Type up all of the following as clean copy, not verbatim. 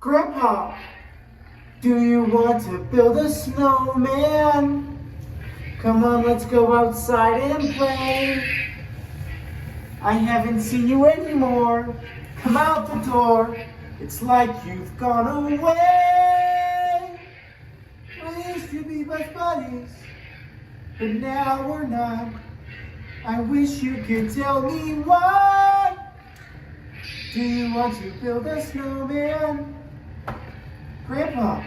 Grandpa, do you want to build a snowman? Come on, let's go outside and play. I haven't seen you anymore. Come out the door. It's like you've gone away. We used to be best buddies, but now we're not. I wish you could tell me why. Do you want to build a snowman? Grandpa,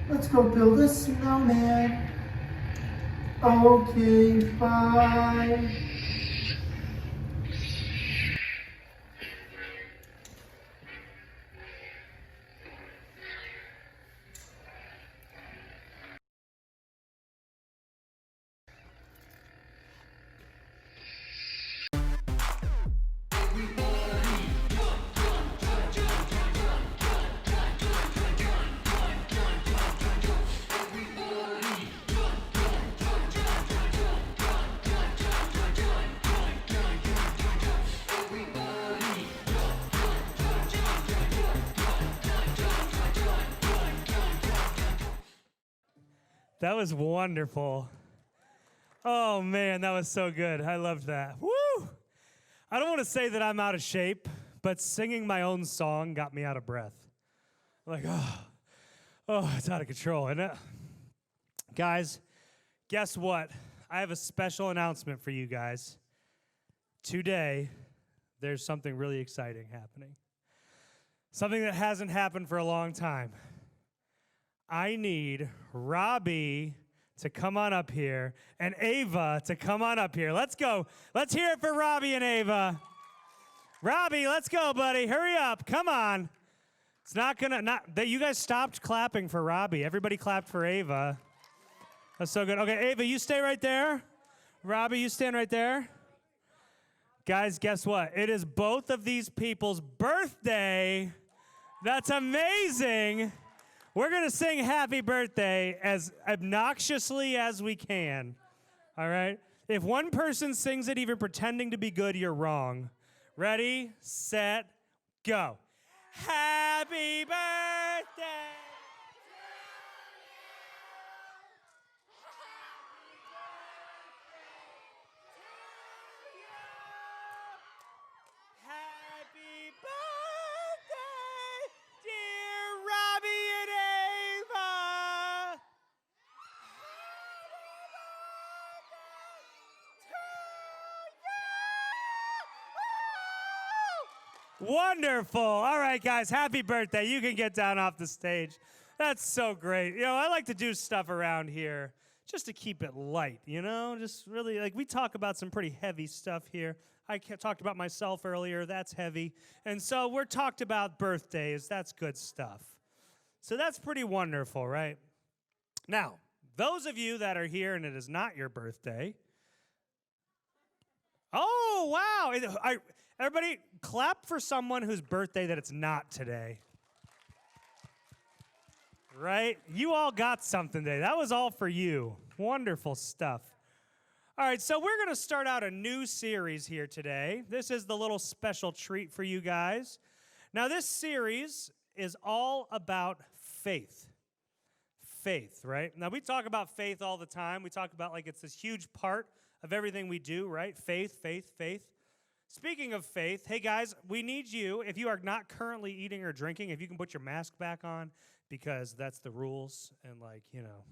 let's go build a snowman. Okay, bye. That was wonderful. Oh, man, that was so good. I loved that. Woo! I don't want to say that I'm out of shape, but singing my own song got me out of breath. Like, it's out of control, isn't it? Guys, guess what? I have a special announcement for you guys. Today, there's something really exciting happening. Something that hasn't happened for a long time. I need Robbie to come on up here and Ava to come on up here. Let's go. Let's hear it for Robbie and Ava. Robbie, let's go, buddy. Hurry up. Come on. It's not going to, you guys stopped clapping for Robbie. Everybody clapped for Ava. That's so good. Okay, Ava, you stay right there. Robbie, you stand right there. Guys, guess what? It is both of these people's birthday. That's amazing. We're going to sing happy birthday as obnoxiously as we can, all right? If one person sings it even pretending to be good, you're wrong. Ready, set, go. Happy birthday. Happy birthday, dear Robbie and Ava. Wonderful. All right, guys, happy birthday. You can get down off the stage. That's so great. You know, I like to do stuff around here just to keep it light, you know? Just really, like, we talk about some pretty heavy stuff here. I talked about myself earlier. That's heavy. And so we're talked about birthdays. That's good stuff. So that's pretty wonderful, right? Now, those of you that are here and it is not your birthday, oh, wow. Everybody clap for someone whose birthday that it's not today. Right? You all got something today. That was all for you. Wonderful stuff. All right, so we're going to start out a new series here today. This is the little special treat for you guys. Now, this series is all about faith. Faith, right? Now, we talk about faith all the time. We talk about like it's this huge part of everything we do, right? Faith, faith, faith. Speaking of faith, hey guys, we need you, if you are not currently eating or drinking, if you can put your mask back on, because that's the rules, and like, you know,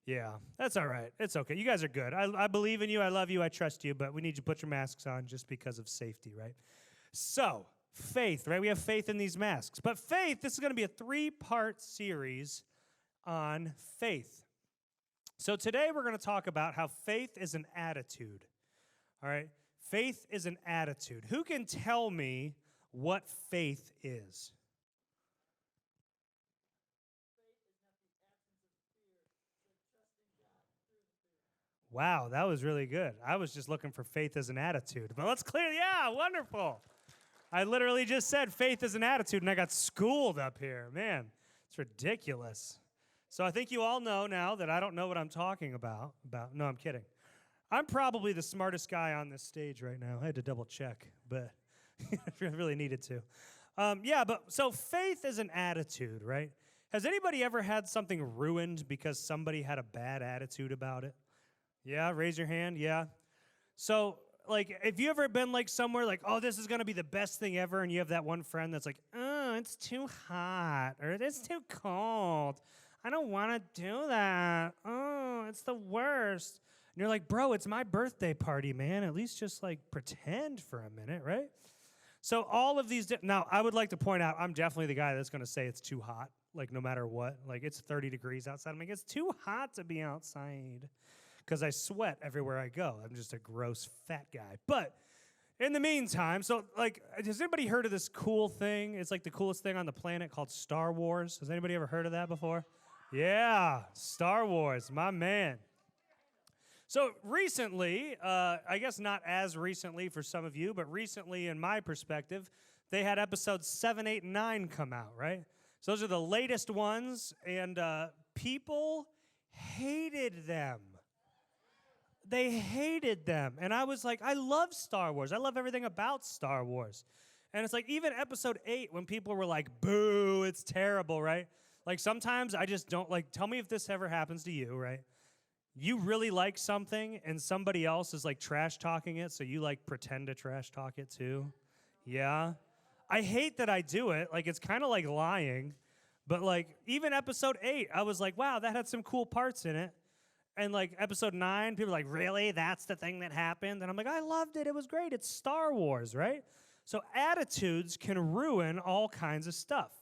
yeah, that's all right. It's okay. You guys are good. I believe in you. I love you. I trust you, but we need you to put your masks on just because of safety, right? So, faith, right? We have faith in these masks. But faith, this is going to be a 3-part series on faith. So today we're going to talk about how faith is an attitude, all right? Faith is an attitude. Who can tell me what faith is? Wow, that was really good. I was just looking for faith as an attitude. But let's clear, yeah, wonderful. I literally just said faith is an attitude, and I got schooled up here. Man, it's ridiculous. So I think you all know now that I don't know what I'm talking about. No, I'm kidding. I'm probably the smartest guy on this stage right now. I had to double check, but I really needed to. Yeah, but so faith is an attitude, right? Has anybody ever had something ruined because somebody had a bad attitude about it? Yeah, raise your hand. Yeah. So, like, if you ever been like somewhere like, oh, this is gonna be the best thing ever, and you have that one friend that's like, oh, it's too hot or it's too cold. I don't want to do that. Oh, it's the worst. And you're like, bro, it's my birthday party, man. At least just like pretend for a minute, right? So all of these. Now, I would like to point out, I'm definitely the guy that's gonna say it's too hot. Like no matter what, like it's 30 degrees outside. I'm like, it's too hot to be outside. Because I sweat everywhere I go. I'm just a gross fat guy. But in the meantime, so like, has anybody heard of this cool thing? It's like the coolest thing on the planet called Star Wars. Has anybody ever heard of that before? Yeah, Star Wars, my man. So recently, I guess not as recently for some of you, but recently in my perspective, they had episodes 7, 8, and 9 come out, right? So those are the latest ones, and people hated them. They hated them. And I was like, I love Star Wars. I love everything about Star Wars. And it's like, even episode 8, when people were like, boo, it's terrible, right? Like, sometimes I just don't, like, tell me if this ever happens to you, right? You really like something, and somebody else is, like, trash-talking it, so you, like, pretend to trash-talk it, too. Yeah? I hate that I do it. Like, it's kind of like lying. But, like, even episode 8, I was like, wow, that had some cool parts in it. And like episode 9, people are like, really? That's the thing that happened? And I'm like, I loved it. It was great. It's Star Wars, right? So attitudes can ruin all kinds of stuff.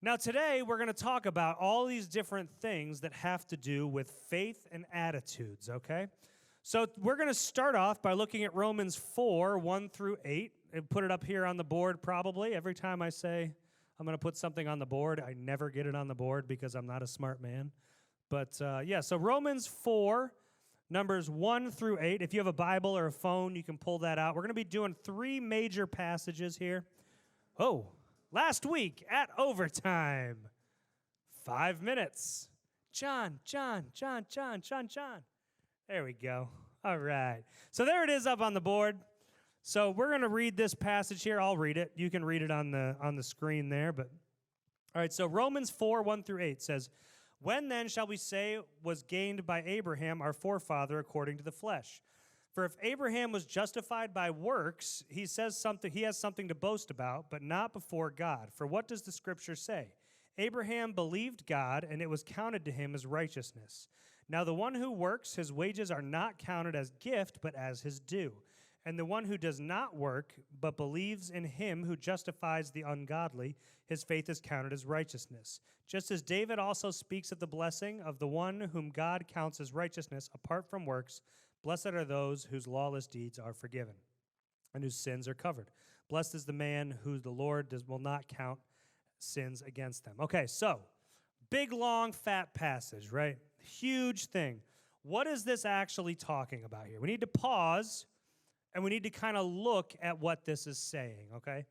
Now today, we're going to talk about all these different things that have to do with faith and attitudes, okay? So we're going to start off by looking at Romans 4, 1 through 8. And put it up here on the board probably. Every time I say I'm going to put something on the board, I never get it on the board because I'm not a smart man. But yeah, so Romans 4, numbers 1 through 8. If you have a Bible or a phone, you can pull that out. We're going to be doing 3 major passages here. Oh, last week at overtime, 5 minutes. John. There we go. All right. So there it is up on the board. So we're going to read this passage here. I'll read it. You can read it on the screen there. But all right, so Romans 4, 1 through 8 says, when then shall we say was gained by Abraham, our forefather, according to the flesh? For if Abraham was justified by works, he has something to boast about, but not before God. For what does the Scripture say? Abraham believed God, and it was counted to him as righteousness. Now the one who works, his wages are not counted as gift, but as his due. And the one who does not work, but believes in him who justifies the ungodly, his faith is counted as righteousness. Just as David also speaks of the blessing of the one whom God counts as righteousness apart from works, blessed are those whose lawless deeds are forgiven and whose sins are covered. Blessed is the man who the Lord will not count sins against them. Okay, so big, long, fat passage, right? Huge thing. What is this actually talking about here? We need to pause, and we need to kind of look at what this is saying, okay?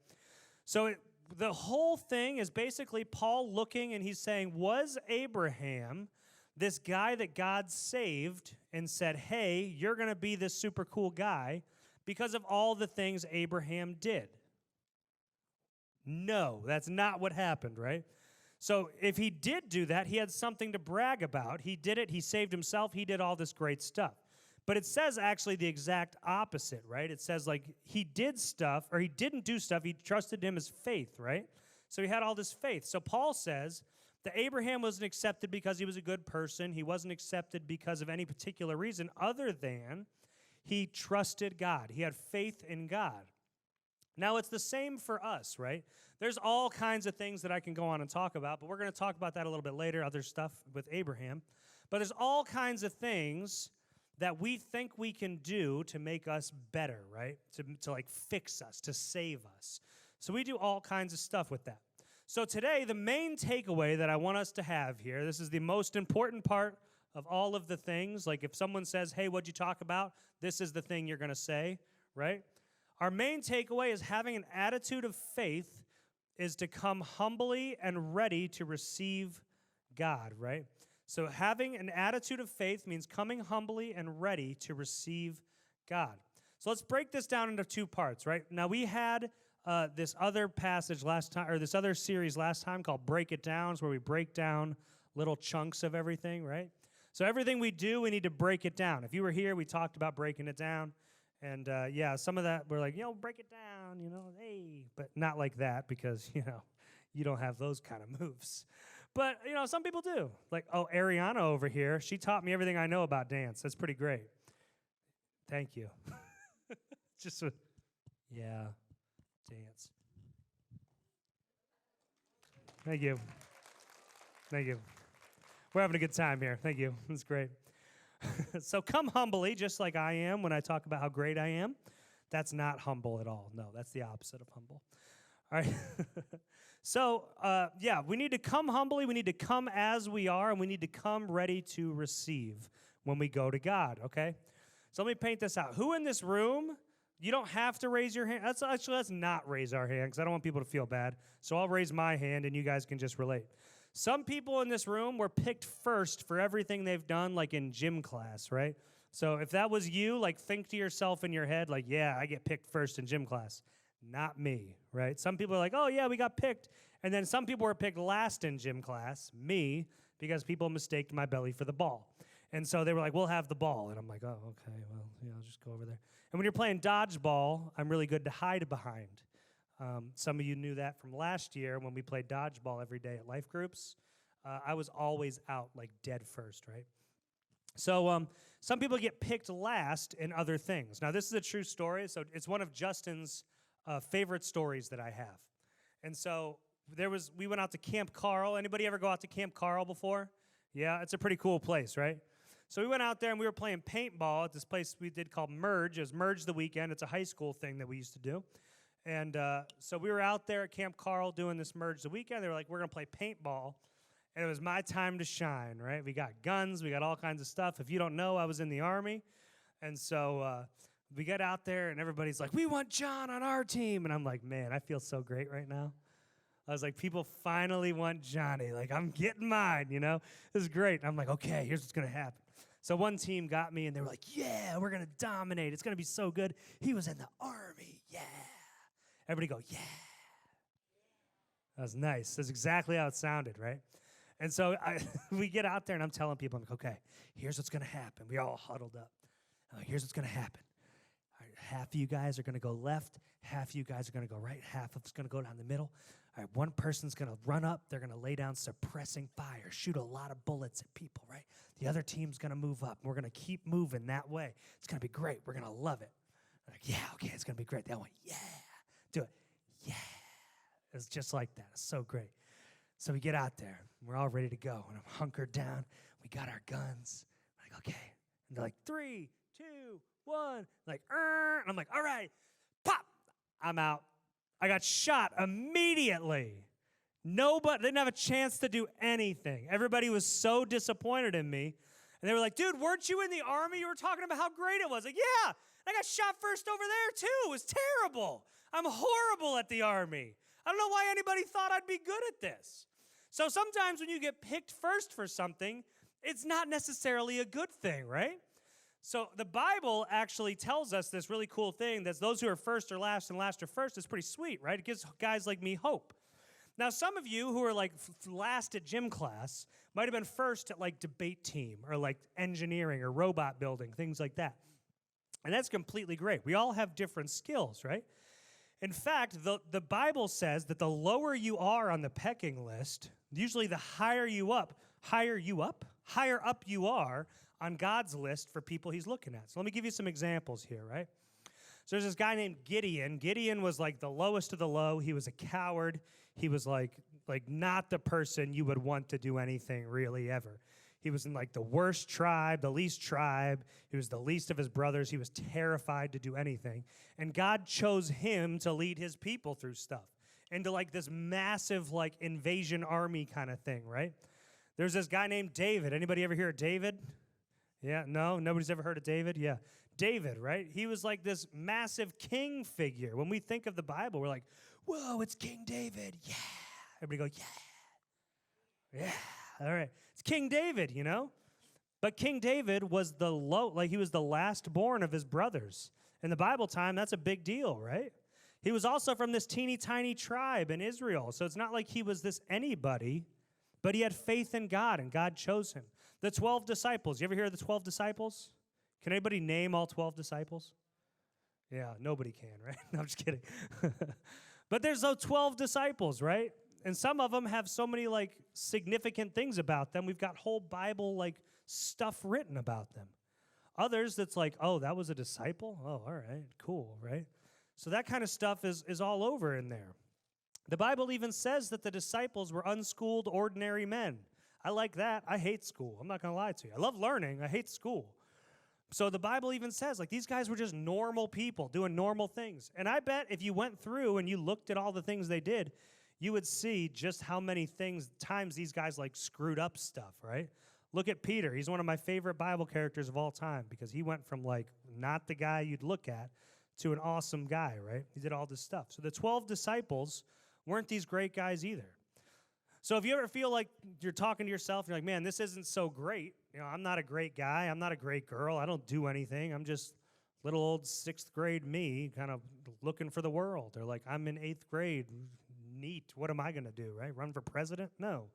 So the whole thing is basically Paul looking, and he's saying, was Abraham this guy that God saved and said, hey, you're going to be this super cool guy because of all the things Abraham did? No, that's not what happened, right? So if he did do that, he had something to brag about. He did it. He saved himself. He did all this great stuff. But it says actually the exact opposite, right? It says like he did stuff, or he didn't do stuff. He trusted him as faith, right? So he had all this faith. So Paul says that Abraham wasn't accepted because he was a good person. He wasn't accepted because of any particular reason other than he trusted God. He had faith in God. Now, it's the same for us, right? There's all kinds of things that I can go on and talk about, but we're going to talk about that a little bit later, other stuff with Abraham. But there's all kinds of things that we think we can do to make us better, right? To like fix us, to save us. So we do all kinds of stuff with that. So today, the main takeaway that I want us to have here, this is the most important part of all of the things. Like if someone says, hey, what'd you talk about? This is the thing you're going to say, right? Our main takeaway is having an attitude of faith is to come humbly and ready to receive God, right? So having an attitude of faith means coming humbly and ready to receive God. So let's break this down into two parts, right? Now we had this other passage last time, or this other series last time called Break It Down, is where we break down little chunks of everything, right? So everything we do, we need to break it down. If you were here, we talked about breaking it down. And yeah, some of that, we're like, break it down, hey. But not like that because, you don't have those kind of moves. But, some people do. Like, Ariana over here, she taught me everything I know about dance. That's pretty great. Thank you. Yeah, dance. Thank you. Thank you. We're having a good time here. Thank you. It's great. So come humbly, just like I am when I talk about how great I am. That's not humble at all. No, that's the opposite of humble. All right. So, yeah, we need to come humbly. We need to come as we are, and we need to come ready to receive when we go to God, okay? So let me paint this out. Who in this room, you don't have to raise your hand. Let's not raise our hand because I don't want people to feel bad. So I'll raise my hand, and you guys can just relate. Some people in this room were picked first for everything they've done, like in gym class, right? So if that was you, like think to yourself in your head, like, yeah, I get picked first in gym class. Not me, right? Some people are like, oh, yeah, we got picked. And then some people were picked last in gym class, me, because people mistaked my belly for the ball. And so they were like, we'll have the ball. And I'm like, oh, okay, well, yeah, I'll just go over there. And when you're playing dodgeball, I'm really good to hide behind. Some of you knew that from last year when we played dodgeball every day at life groups. I was always out, like dead first, right? So some people get picked last in other things. Now, this is a true story, so it's one of Justin's favorite stories that I have. And so we went out to Camp Carl. Anybody ever go out to Camp Carl before? Yeah, it's a pretty cool place, right? So we went out there and we were playing paintball at this place we did called Merge. It was Merge the Weekend. It's a high school thing that we used to do. And so we were out there at Camp Carl doing this Merge the Weekend. They were like, we're going to play paintball. And it was my time to shine, right? We got guns. We got all kinds of stuff. If you don't know, I was in the Army. And so we get out there, and everybody's like, we want John on our team. And I'm like, man, I feel so great right now. I was like, people finally want Johnny. Like, I'm getting mine, This is great. And I'm like, okay, here's what's going to happen. So one team got me, and they were like, yeah, we're going to dominate. It's going to be so good. He was in the Army. Yeah. Everybody go, yeah. That was nice. That's exactly how it sounded, right? And so we get out there, and I'm telling people, I'm like, okay, here's what's going to happen. We all huddled up. Here's what's going to happen. All right, half of you guys are going to go left. Half of you guys are going to go right. Half of us going to go down the middle. All right, one person's going to run up. They're going to lay down suppressing fire, shoot a lot of bullets at people, right? The other team's going to move up. We're going to keep moving that way. It's going to be great. We're going to love it. I'm like, yeah, okay, it's going to be great. That one, yeah. Do it. Yeah. It's just like that. It's so great. So we get out there. We're all ready to go. And I'm hunkered down. We got our guns. I'm like, okay. And they're like, 3, 2, 1. Like, and I'm like, all right. Pop. I'm out. I got shot immediately. Nobody, they didn't have a chance to do anything. Everybody was so disappointed in me. And they were like, dude, weren't you in the Army? You were talking about how great it was. Like, yeah. I got shot first over there, too. It was terrible. I'm horrible at the Army. I don't know why anybody thought I'd be good at this. So sometimes when you get picked first for something, it's not necessarily a good thing, right? So the Bible actually tells us this really cool thing that those who are first are last and last are first is pretty sweet, right? It gives guys like me hope. Now, some of you who are like last at gym class might have been first at like debate team or like engineering or robot building, things like that. And that's completely great. We all have different skills, right? In fact, the Bible says that the lower you are on the pecking list, usually the higher up you are on God's list for people he's looking at. So let me give you some examples here, right? So there's this guy named Gideon. Gideon was like the lowest of the low. He was a coward. He was like not the person you would want to do anything really ever. He was in like the worst tribe, the least tribe. He was the least of his brothers. He was terrified to do anything. And God chose him to lead his people through stuff into like this massive like invasion army kind of thing, right? There's this guy named David. Anybody ever hear of David? Yeah, no? Nobody's ever heard of David? Yeah. David, right? He was like this massive king figure. When we think of the Bible, we're like, whoa, it's King David. Yeah. Everybody go, yeah. Yeah. All right. It's King David, But King David was he was the last born of his brothers. In the Bible time, that's a big deal, right? He was also from this teeny tiny tribe in Israel. So it's not like he was this anybody, but he had faith in God, and God chose him. The 12 disciples. You ever hear of the 12 disciples? Can anybody name all 12 disciples? Yeah, nobody can, right? No, I'm just kidding. But there's those 12 disciples, right? And some of them have so many, like, significant things about them. We've got whole Bible, like, stuff written about them. Others, that's like, oh, that was a disciple? Oh, all right, cool, right? So that kind of stuff is all over in there. The Bible even says that the disciples were unschooled, ordinary men. I like that. I hate school. I'm not going to lie to you. I love learning. I hate school. So the Bible even says, like, these guys were just normal people doing normal things. And I bet if you went through and you looked at all the things they did, you would see just how many times these guys, like, screwed up stuff, right? Look at Peter. He's one of my favorite Bible characters of all time because he went from, like, not the guy you'd look at to an awesome guy, right? He did all this stuff. So the 12 disciples weren't these great guys either. So if you ever feel like you're talking to yourself, you're like, man, this isn't so great. You know, I'm not a great guy. I'm not a great girl. I don't do anything. I'm just little old 6th grade me kind of looking for the world. Or like, I'm in 8th grade. Neat. What am I going to do, right? Run for president? No.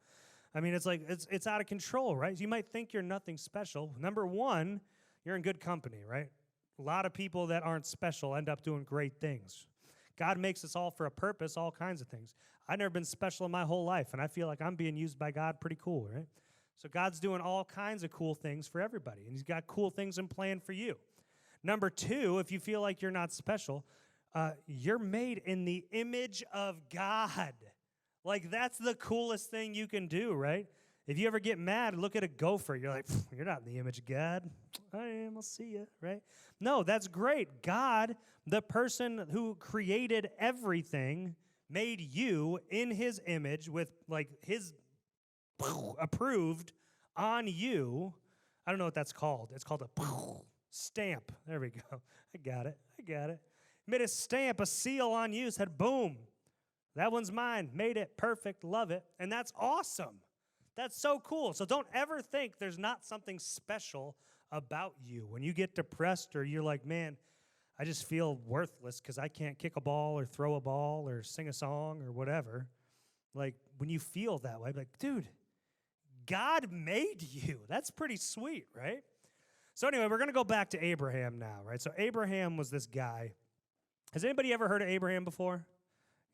I mean, it's like, it's out of control, right? You might think you're nothing special. Number one, you're in good company, right? A lot of people that aren't special end up doing great things. God makes us all for a purpose, all kinds of things. I've never been special in my whole life, and I feel like I'm being used by God pretty cool, right? So God's doing all kinds of cool things for everybody, and he's got cool things in plan for you. Number two, if you feel like you're not special, you're made in the image of God. Like, that's the coolest thing you can do, right? If you ever get mad, look at a gopher. You're like, you're not in the image of God. I am, I'll see you, right? No, that's great. God, the person who created everything, made you in his image with, like, his approved on you. I don't know what that's called. It's called a stamp. There we go. I got it. Made a stamp, a seal on you, said, boom. That one's mine. Made it perfect. Love it. And that's awesome. That's so cool. So don't ever think there's not something special about you. When you get depressed or you're like, man, I just feel worthless because I can't kick a ball or throw a ball or sing a song or whatever. Like, when you feel that way, like, dude, God made you. That's pretty sweet, right? So anyway, we're going to go back to Abraham now, right? So Abraham was this guy. Has anybody ever heard of Abraham before?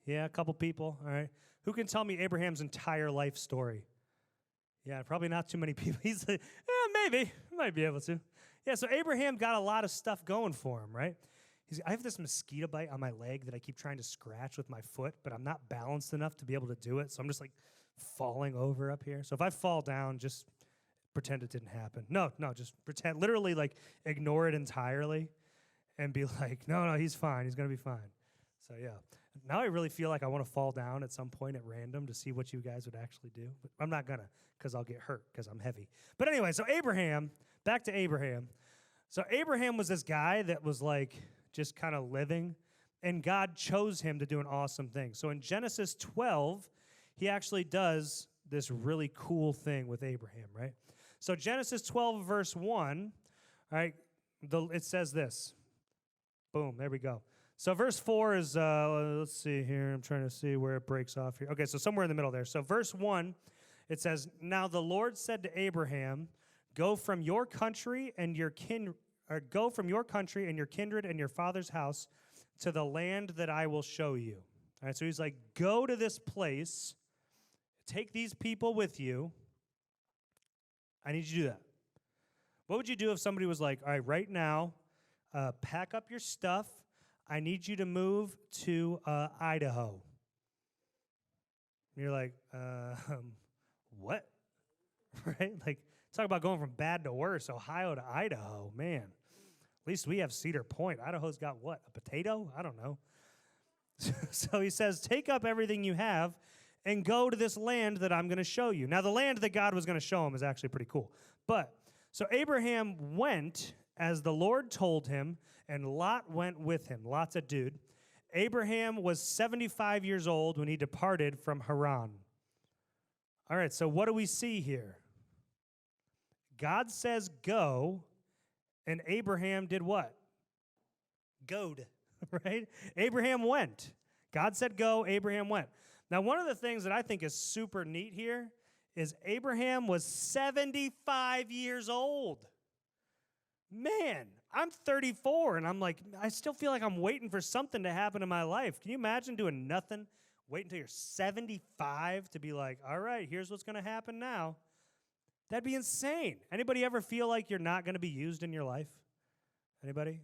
Yeah, a couple people, all right. Who can tell me Abraham's entire life story? Yeah, probably not too many people. He's like, maybe. Might be able to. Yeah, so Abraham got a lot of stuff going for him, right? I have this mosquito bite on my leg that I keep trying to scratch with my foot, but I'm not balanced enough to be able to do it, so I'm just, like, falling over up here. So if I fall down, just pretend it didn't happen. No, just pretend. Literally, like, ignore it entirely and be like, no, he's fine. He's going to be fine. So, yeah. Now I really feel like I want to fall down at some point at random to see what you guys would actually do. But I'm not going to because I'll get hurt because I'm heavy. But anyway, so Abraham, back to Abraham. So Abraham was this guy that was like just kind of living, and God chose him to do an awesome thing. So in Genesis 12, he actually does this really cool thing with Abraham, right? So Genesis 12, verse 1, all right, it says this. Boom, there we go. So verse 4 is, let's see here. I'm trying to see where it breaks off here. Okay, so somewhere in the middle there. So verse 1, it says, now the Lord said to Abraham, go from your country and your kindred and your father's house to the land that I will show you. All right, so he's like, go to this place, take these people with you. I need you to do that. What would you do if somebody was like, all right, right now, pack up your stuff. I need you to move to Idaho. And you're like, what? Right? Like, talk about going from bad to worse, Ohio to Idaho. Man, at least we have Cedar Point. Idaho's got what, a potato? I don't know. So he says, take up everything you have and go to this land that I'm going to show you. Now, the land that God was going to show him is actually pretty cool. But, so Abraham went as the Lord told him, and Lot went with him. Lot's a dude. Abraham was 75 years old when he departed from Haran. All right, so what do we see here? God says go, and Abraham did what? Goed. right? Abraham went. God said go, Abraham went. Now, one of the things that I think is super neat here is Abraham was 75 years old. Man, I'm 34, and I'm like, I still feel like I'm waiting for something to happen in my life. Can you imagine doing nothing? Wait until you're 75 to be like, all right, here's what's going to happen now. That'd be insane. Anybody ever feel like you're not going to be used in your life? Anybody?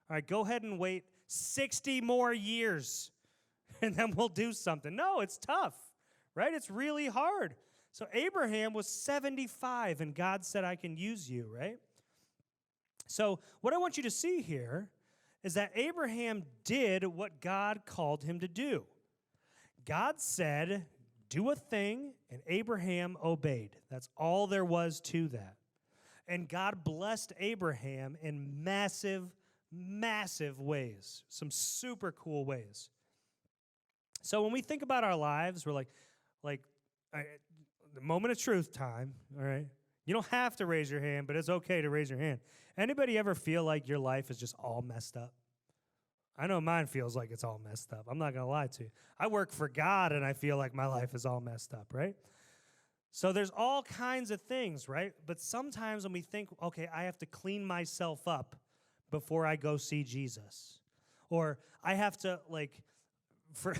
All right, go ahead and wait 60 more years, and then we'll do something. No, it's tough, right? It's really hard. So Abraham was 75, and God said, I can use you, right? So what I want you to see here is that Abraham did what God called him to do. God said, do a thing, and Abraham obeyed. That's all there was to that. And God blessed Abraham in massive, massive ways, some super cool ways. So when we think about our lives, we're like the moment of truth time, all right? You don't have to raise your hand, but it's okay to raise your hand. Anybody ever feel like your life is just all messed up? I know mine feels like it's all messed up. I'm not going to lie to you. I work for God, and I feel like my life is all messed up, right? So there's all kinds of things, right? But sometimes when we think, okay, I have to clean myself up before I go see Jesus. Or I have to, for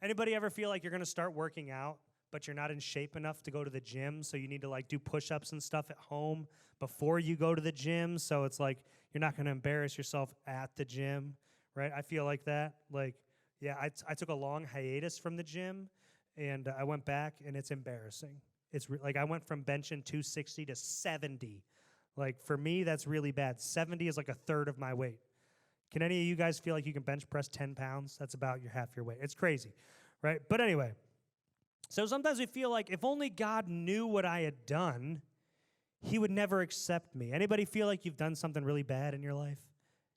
anybody ever feel like you're going to start working out, but you're not in shape enough to go to the gym, so you need to do push-ups and stuff at home before you go to the gym, so it's like you're not going to embarrass yourself at the gym, right? I feel like that. I took a long hiatus from the gym, and I went back, and it's embarrassing. It's I went from benching 260 to 70. For me, that's really bad. 70 is like a third of my weight. Can any of you guys feel like you can bench press 10 pounds? That's about half your weight. It's crazy, right? But anyway, so sometimes we feel like if only God knew what I had done, he would never accept me. Anybody feel like you've done something really bad in your life?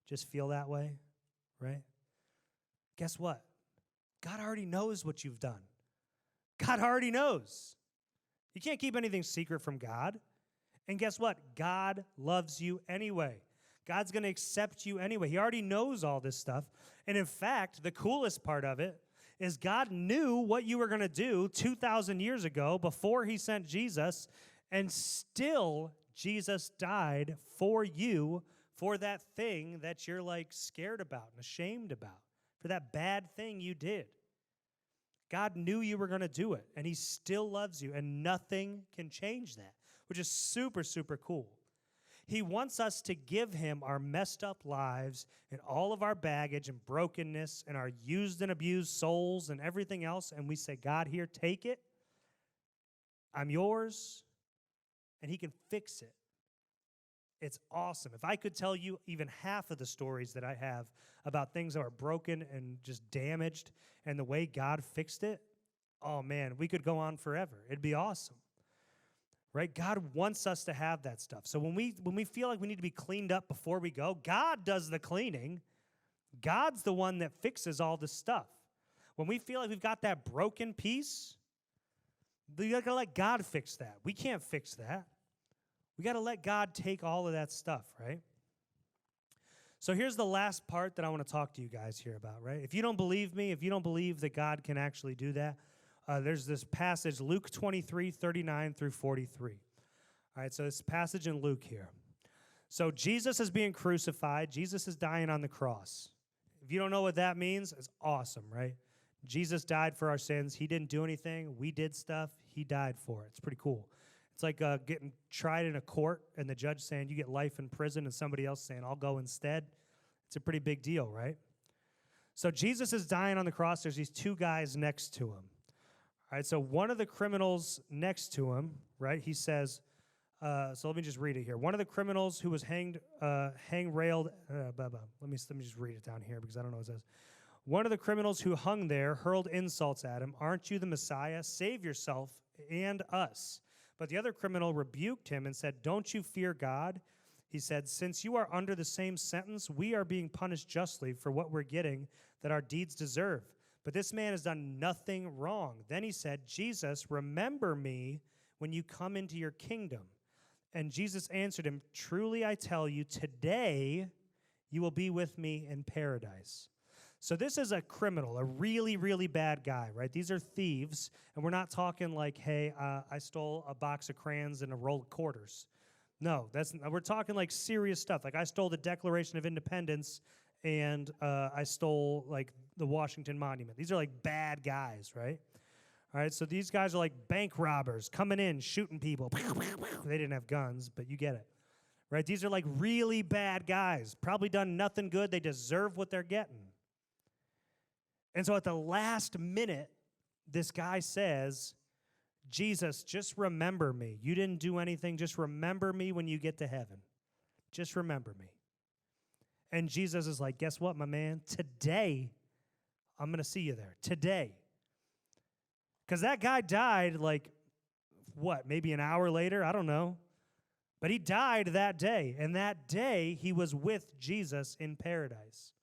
Just feel that way, right? Guess what? God already knows what you've done. God already knows. You can't keep anything secret from God. And guess what? God loves you anyway. God's going to accept you anyway. He already knows all this stuff. And in fact, the coolest part of it is God knew what you were going to do 2,000 years ago before he sent Jesus, and still Jesus died for you for that thing that you're scared about and ashamed about, for that bad thing you did. God knew you were going to do it, and he still loves you, and nothing can change that, which is super, super cool. He wants us to give him our messed up lives and all of our baggage and brokenness and our used and abused souls and everything else, and we say, God, here, take it. I'm yours, and he can fix it. It's awesome. If I could tell you even half of the stories that I have about things that are broken and just damaged and the way God fixed it, oh man, we could go on forever. It'd be awesome. Right? God wants us to have that stuff. So when we feel like we need to be cleaned up before we go, God does the cleaning. God's the one that fixes all the stuff. When we feel like we've got that broken piece, we got to let God fix that. We can't fix that. We got to let God take all of that stuff, right? So here's the last part that I want to talk to you guys here about, right? If you don't believe me, if you don't believe that God can actually do that, there's this passage, Luke 23, 39 through 43. All right, so this passage in Luke here. So Jesus is being crucified. Jesus is dying on the cross. If you don't know what that means, it's awesome, right? Jesus died for our sins. He didn't do anything. We did stuff. He died for it. It's pretty cool. It's like getting tried in a court and the judge saying you get life in prison and somebody else saying I'll go instead. It's a pretty big deal, right? So Jesus is dying on the cross. There's these two guys next to him. All right, so one of the criminals next to him, right, he says, so let me just read it here. One of the criminals who was hang-railed, let me just read it down here because I don't know what it says. One of the criminals who hung there hurled insults at him. Aren't you the Messiah? Save yourself and us. But the other criminal rebuked him and said, don't you fear God? He said, since you are under the same sentence, we are being punished justly for what we're getting that our deeds deserve. But this man has done nothing wrong. Then he said, Jesus, remember me when you come into your kingdom. And Jesus answered him, truly I tell you, today you will be with me in paradise. So this is a criminal, a really, really bad guy, right? These are thieves, and we're not talking like, hey, I stole a box of crayons and a roll of quarters. No, we're talking like serious stuff. Like I stole the Declaration of Independence, and I stole like the Washington Monument. These are like bad guys, right? All right, so these guys are like bank robbers coming in, shooting people. They didn't have guns, but you get it, right? These are like really bad guys, probably done nothing good. They deserve what they're getting. And so at the last minute, this guy says, Jesus, just remember me. You didn't do anything. Just remember me when you get to heaven. Just remember me. And Jesus is like, guess what, my man? Today, I'm going to see you there. Today. Because that guy died like, what, maybe an hour later? I don't know. But he died that day. And that day, he was with Jesus in paradise.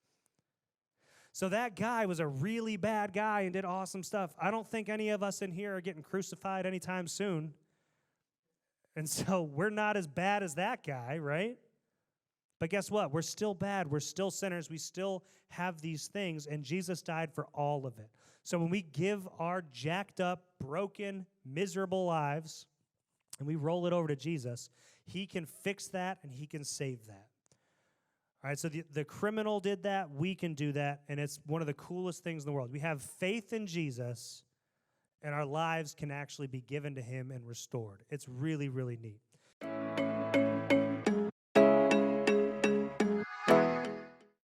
So that guy was a really bad guy and did awesome stuff. I don't think any of us in here are getting crucified anytime soon. And so we're not as bad as that guy, right? But guess what? We're still bad. We're still sinners. We still have these things, and Jesus died for all of it. So when we give our jacked up, broken, miserable lives, and we roll it over to Jesus, he can fix that and he can save that. All right, so the criminal did that, we can do that, and it's one of the coolest things in the world. We have faith in Jesus, and our lives can actually be given to him and restored. It's really, really neat.